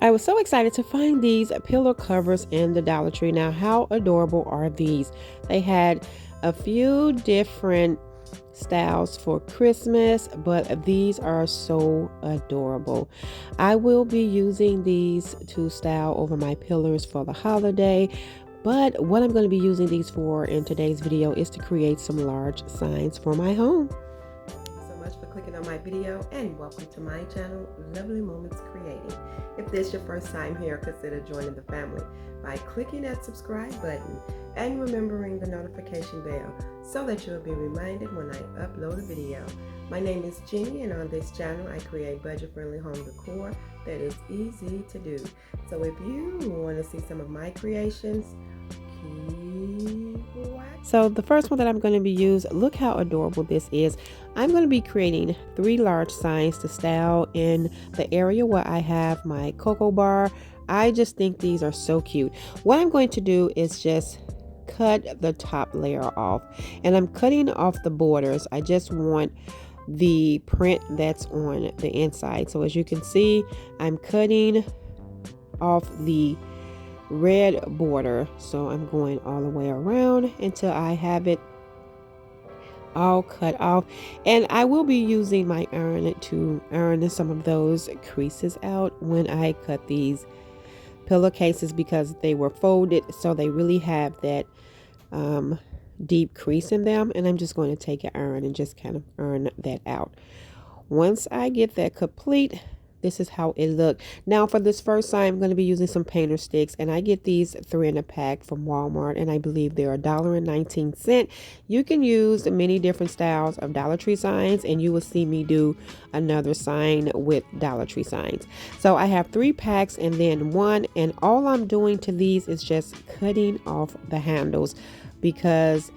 I was so excited to find these pillow covers in the Dollar Tree. Now, how adorable are these? They had a few different styles for Christmas, but these are so adorable. I will be using these to style over my pillars for the holiday. But what I'm going to be using these for in today's video is to create some large signs for my home. So much for clicking on my video, and welcome to my channel, Lovely Moments Creating. If this is your first time here, consider joining the family by clicking that subscribe button and remembering the notification bell so that you'll be reminded when I upload a video. My name is Jenny, and on this channel I create budget-friendly home decor that is easy to do. So if you want to see some of my creations, so the first one that I'm going to be using, look how adorable this is. I'm going to be creating 3 large signs to style in the area where I have my cocoa bar. I just think these are so cute. What I'm going to do is just cut the top layer off, and I'm cutting off the borders. I just want the print that's on the inside. So as you can see, I'm cutting off the red border, so I'm going all the way around until I have it all cut off, and I will be using my iron to iron some of those creases out when I cut these pillowcases, because they were folded, so they really have that deep crease in them, and I'm just going to take an iron and just kind of iron that out. Once I get that complete, this is how it looked. Now for this first sign, I'm going to be using some painter sticks, and I get these 3 in a pack from Walmart, and I believe they're $1.19. You can use many different styles of Dollar Tree signs, and you will see me do another sign with Dollar Tree signs. So I have 3 packs and then 1, and all I'm doing to these is just cutting off the handles, because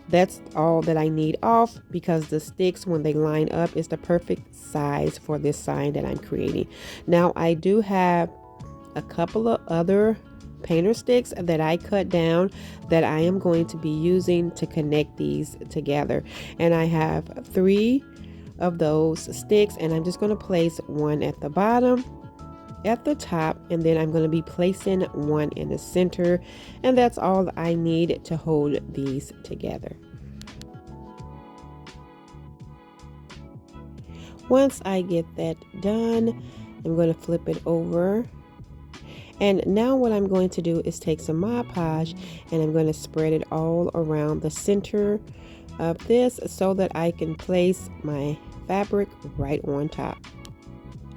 that's all that I need off, because the sticks, when they line up, is the perfect size for this sign that I'm creating. Now I do have a couple of other painter sticks that I cut down that I am going to be using to connect these together, and I have 3 of those sticks, and I'm just going to place one at the bottom, at the top, and then I'm going to be placing one in the center, and that's all I need to hold these together. Once I get that done, I'm going to flip it over, and now what I'm going to do is take some Mod Podge, and I'm going to spread it all around the center of this so that I can place my fabric right on top.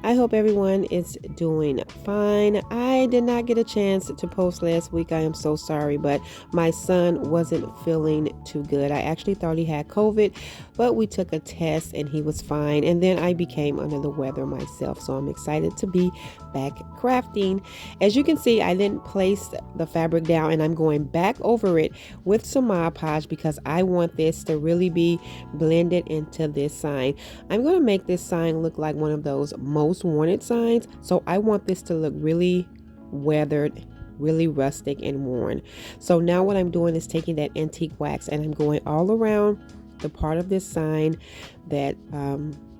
I hope everyone is doing fine. I did not get a chance to post last week. I am so sorry, but my son wasn't feeling too good. I actually thought he had COVID, but we took a test and he was fine. And then I became under the weather myself, so I'm excited to be back crafting. As you can see, I then placed the fabric down, and I'm going back over it with some Mod Podge because I want this to really be blended into this sign. I'm going to make this sign look like one of those most wanted signs, so I want this to look really weathered, really rustic and worn. So now what I'm doing is taking that antique wax, and I'm going all around the part of this sign that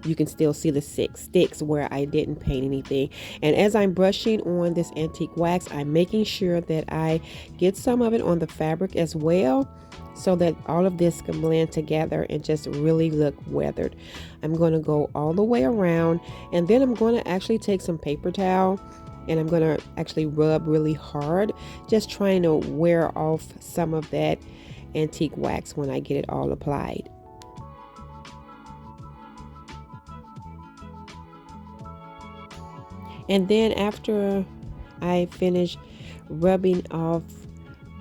you can still see the 6 sticks where I didn't paint anything. And as I'm brushing on this antique wax, I'm making sure that I get some of it on the fabric as well, so that all of this can blend together and just really look weathered. I'm going to go all the way around, and then I'm going to actually take some paper towel, and I'm going to actually rub really hard, just trying to wear off some of that antique wax when I get it all applied. And then after I finish rubbing off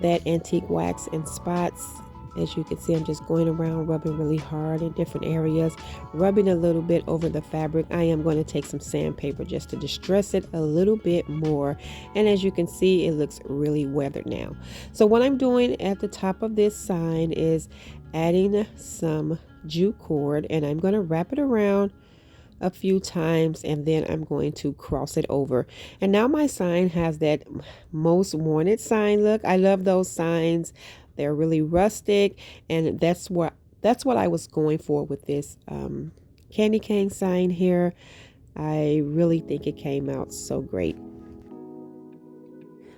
that antique wax in spots, as you can see, I'm just going around rubbing really hard in different areas, rubbing a little bit over the fabric. I am going to take some sandpaper just to distress it a little bit more, and as you can see, it looks really weathered now. So what I'm doing at the top of this sign is adding some jute cord, and I'm going to wrap it around a few times, and then I'm going to cross it over. And now my sign has that most wanted sign look. I love those signs. They're really rustic, and that's what I was going for with this candy cane sign here. I really think it came out so great.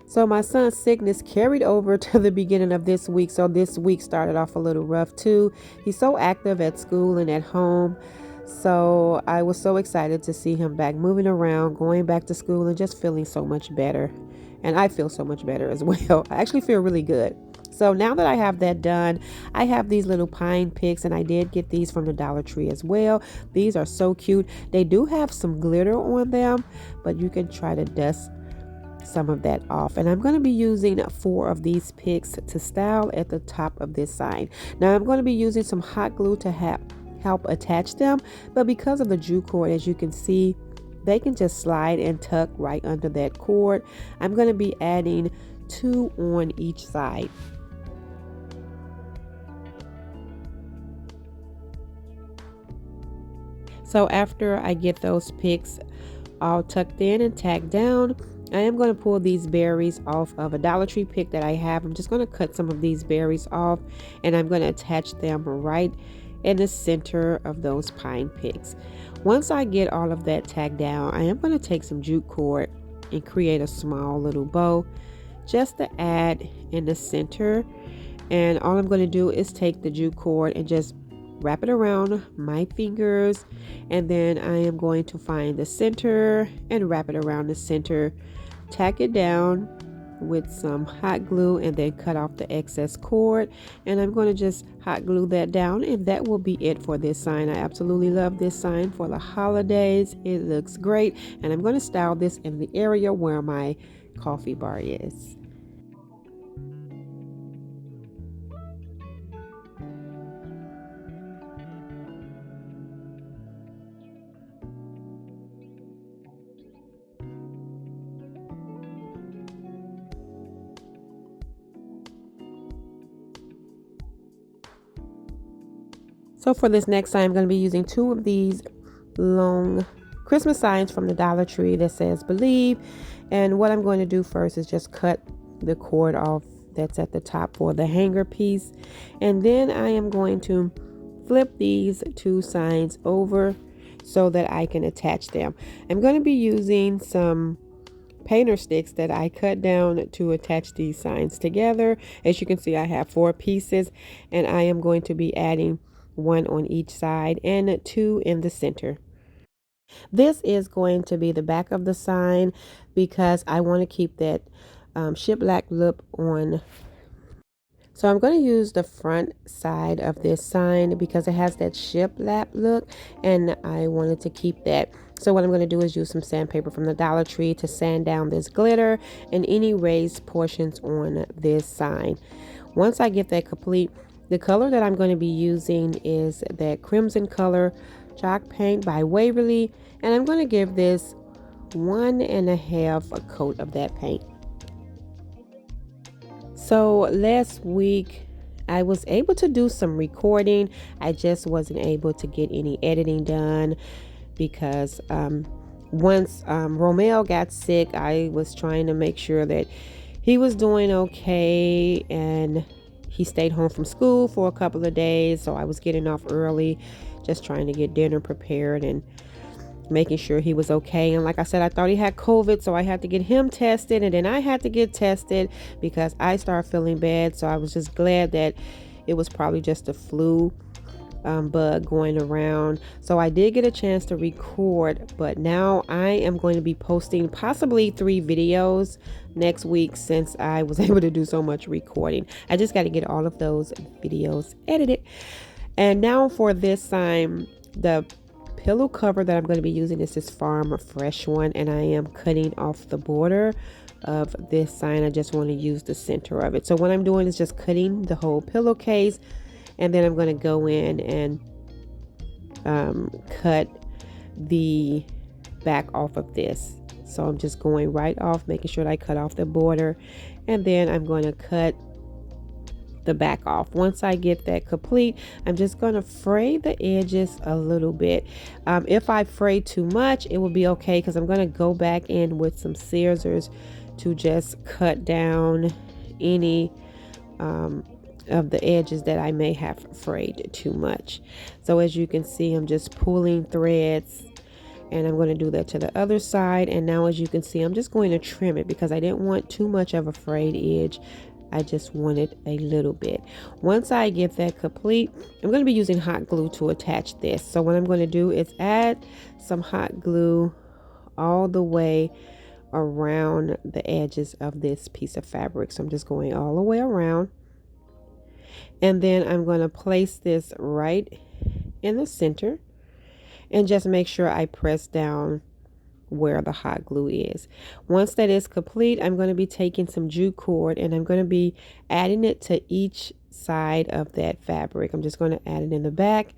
So my son's sickness carried over to the beginning of this week. So this week started off a little rough too. He's so active at school and at home. So I was so excited to see him back moving around, going back to school, and just feeling so much better. And I feel so much better as well. I actually feel really good. So now that I have that done, I have these little pine picks, and I did get these from the Dollar Tree as well. These are so cute. They do have some glitter on them, but you can try to dust some of that off. And I'm going to be using 4 of these picks to style at the top of this sign. Now I'm going to be using some hot glue to help attach them, but because of the jute cord, as you can see, they can just slide and tuck right under that cord. I'm going to be adding 2 on each side. So after I get those picks all tucked in and tacked down, I am going to pull these berries off of a Dollar Tree pick that I have. I'm just going to cut some of these berries off, and I'm going to attach them right in the center of those pine picks. Once I get all of that tacked down, I am going to take some jute cord and create a small little bow just to add in the center. And all I'm going to do is take the jute cord and just wrap it around my fingers, and then I am going to find the center and wrap it around the center, tack it down with some hot glue, and then cut off the excess cord. And I'm going to just hot glue that down, and that will be it for this sign. I absolutely love this sign for the holidays. It looks great, and I'm going to style this in the area where my coffee bar is. So for this next sign, I'm going to be using 2 of these long Christmas signs from the Dollar Tree that says believe. And what I'm going to do first is just cut the cord off that's at the top for the hanger piece. And then I am going to flip these 2 signs over so that I can attach them. I'm going to be using some painter sticks that I cut down to attach these signs together. As you can see, I have 4 pieces, and I am going to be adding 1 on each side and 2 in the center. This is going to be the back of the sign because I want to keep that shiplap look on. So I'm going to use the front side of this sign because it has that shiplap look, and I wanted to keep that. So what I'm going to do is use some sandpaper from the Dollar Tree to sand down this glitter and any raised portions on this sign. Once I get that complete, the color that I'm going to be using is that crimson color chalk paint by Waverly, and I'm going to give this 1.5 coat of that paint. So last week I was able to do some recording. I just wasn't able to get any editing done because once Romeo got sick, I was trying to make sure that he was doing okay, and he stayed home from school for a couple of days, so I was getting off early, just trying to get dinner prepared and making sure he was okay. And like I said, I thought he had COVID, so I had to get him tested, and then I had to get tested because I started feeling bad. So I was just glad that it was probably just a flu bug going around. So I did get a chance to record, but now I am going to be posting possibly 3 videos next week since I was able to do so much recording. I just got to get all of those videos edited. And now for this sign, the pillow cover that I'm going to be using is this Farm Fresh one, and I am cutting off the border of this sign. I just want to use the center of it. So what I'm doing is just cutting the whole pillowcase, and then I'm going to go in and cut the back off of this. So I'm just going right off, making sure that I cut off the border, and then I'm going to cut the back off. Once I get that complete, I'm just going to fray the edges a little bit. If I fray too much, it will be okay because I'm going to go back in with some scissors to just cut down any of the edges that I may have frayed too much. So as you can see, I'm just pulling threads And I'm going to do that to the other side. And now, as you can see, I'm just going to trim it because I didn't want too much of a frayed edge. I just wanted a little bit. Once I get that complete, I'm going to be using hot glue to attach this. So what I'm going to do is add some hot glue all the way around the edges of this piece of fabric. So I'm just going all the way around. And then I'm going to place this right in the center and just make sure I press down where the hot glue is. Once that is complete, I'm going to be taking some jute cord and I'm going to be adding it to each side of that fabric. I'm just going to add it in the back,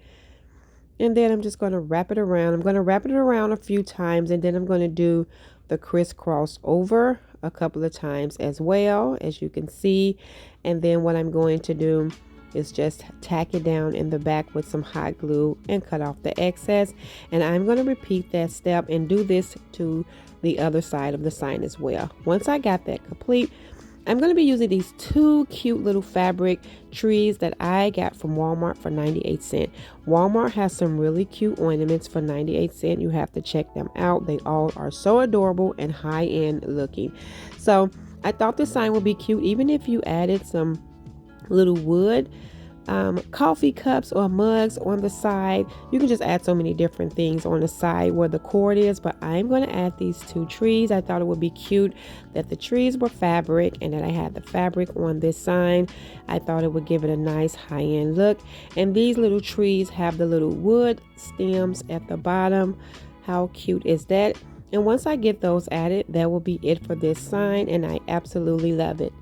and then I'm just going to wrap it around. I'm going to wrap it around a few times, and then I'm going to do the crisscross over a couple of times as well, as you can see. And then what I'm going to do is just tack it down in the back with some hot glue and cut off the excess. And I'm going to repeat that step and do this to the other side of the sign as well. Once I got that complete, I'm going to be using these two cute little fabric trees that I got from Walmart for 98 cents. Walmart has some really cute ornaments for 98 cents. You have to check them out. They all are so adorable and high-end looking. So I thought this sign would be cute even if you added some little wood coffee cups or mugs on the side. You can just add so many different things on the side where the cord is, but I'm going to add these two trees. I thought it would be cute that the trees were fabric and that I had the fabric on this sign. I thought it would give it a nice high-end look. And these little trees have the little wood stems at the bottom. How cute is that? And once I get those added, that will be it for this sign, and I absolutely love it.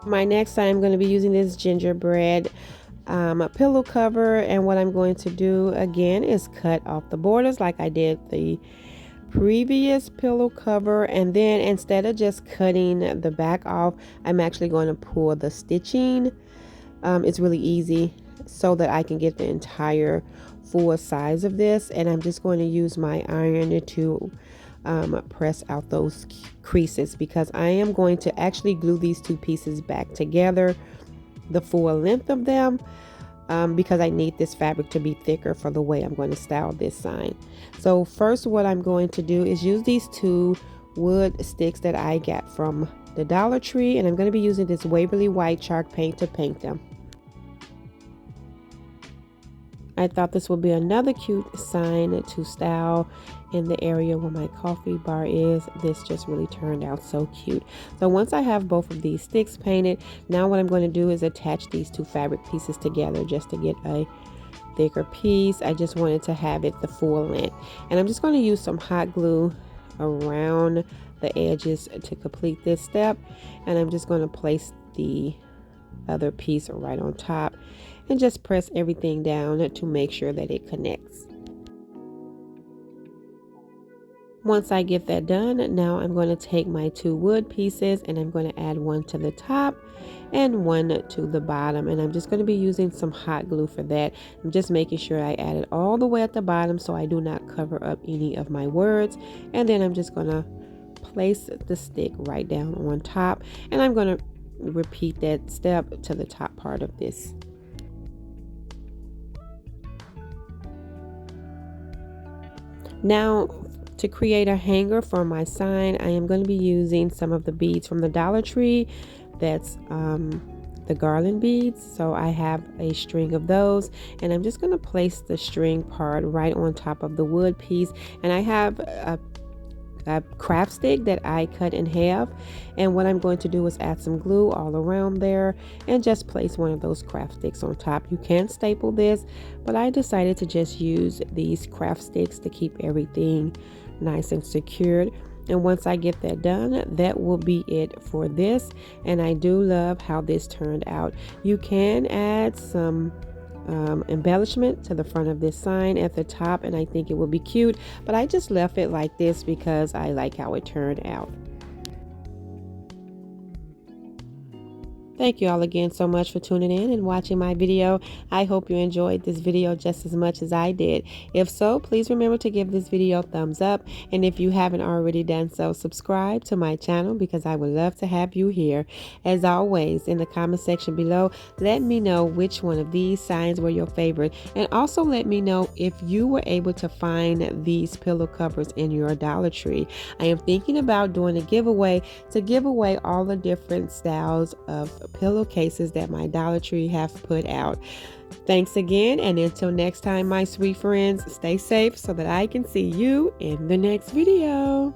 My next sign, I'm going to be using this gingerbread pillow cover, and what I'm going to do again is cut off the borders like I did the previous pillow cover, and then instead of just cutting the back off, I'm actually going to pull the stitching. It's really easy so that I can get the entire full size of this, and I'm just going to use my iron to press out those creases because I am going to actually glue these two pieces back together, the full length of them, because I need this fabric to be thicker for the way I'm going to style this sign. So first, what I'm going to do is use these two wood sticks that I got from the Dollar Tree, and I'm going to be using this Waverly white chalk paint to paint them. I thought this would be another cute sign to style in the area where my coffee bar is. This just really turned out so cute. So once I have both of these sticks painted, now what I'm going to do is attach these two fabric pieces together just to get a thicker piece. I just wanted to have it the full length, and I'm just going to use some hot glue around the edges to complete this step, and I'm just going to place the other piece right on top and just press everything down to make sure that it connects. Once I get that done, now I'm going to take my two wood pieces and I'm going to add one to the top and one to the bottom, and I'm just going to be using some hot glue for that. I'm just making sure I add it all the way at the bottom so I do not cover up any of my words, and then I'm just going to place the stick right down on top, and I'm going to repeat that step to the top part of this. Now, to create a hanger for my sign, I am going to be using some of the beads from the Dollar Tree. That's the garland beads. So I have a string of those, and I'm just going to place the string part right on top of the wood piece. And I have a craft stick that I cut in half, and what I'm going to do is add some glue all around there and just place one of those craft sticks on top. You can staple this, but I decided to just use these craft sticks to keep everything nice and secured. And once I get that done, that will be it for this, and I do love how this turned out. You can add some embellishment to the front of this sign at the top, and I think it will be cute, but I just left it like this because I like how it turned out. Thank you all again so much for tuning in and watching my video. I hope you enjoyed this video just as much as I did. If so, please remember to give this video a thumbs up. And if you haven't already done so, subscribe to my channel because I would love to have you here. As always, in the comment section below, let me know which one of these signs were your favorite. And also let me know if you were able to find these pillow covers in your Dollar Tree. I am thinking about doing a giveaway to give away all the different styles of pillowcases that my Dollar Tree have put out. Thanks again, and until next time, my sweet friends, stay safe so that I can see you in the next video.